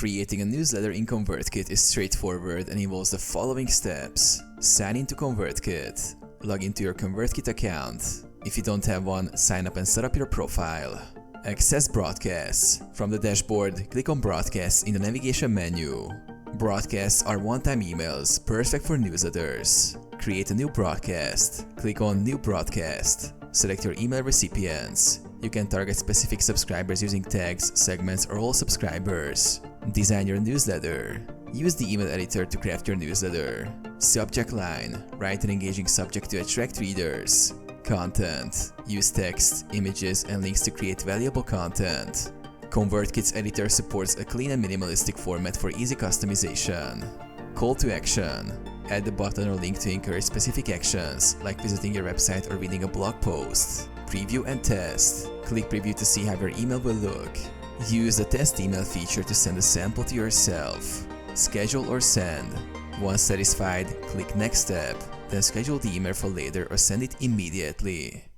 Creating a newsletter in ConvertKit is straightforward and involves the following steps. Sign into ConvertKit. Log into your ConvertKit account. If you don't have one, sign up and set up your profile. Access broadcasts. From the dashboard, click on Broadcasts in the navigation menu. Broadcasts are one-time emails, perfect for newsletters. Create a new broadcast. Click on New Broadcast. Select your email recipients. You can target specific subscribers using tags, segments, or all subscribers. Design your newsletter. Use the email editor to craft your newsletter. Subject line. Write an engaging subject to attract readers. Content. Use text, images, and links to create valuable content. ConvertKit's editor supports a clean and minimalistic format for easy customization. Call to action. Add the button or link to encourage specific actions, like visiting your website or reading a blog post. Preview and test. Click preview to see how your email will look. Use the test email feature to send a sample to yourself. Schedule or send. Once satisfied, click next step, then schedule the email for later or send it immediately.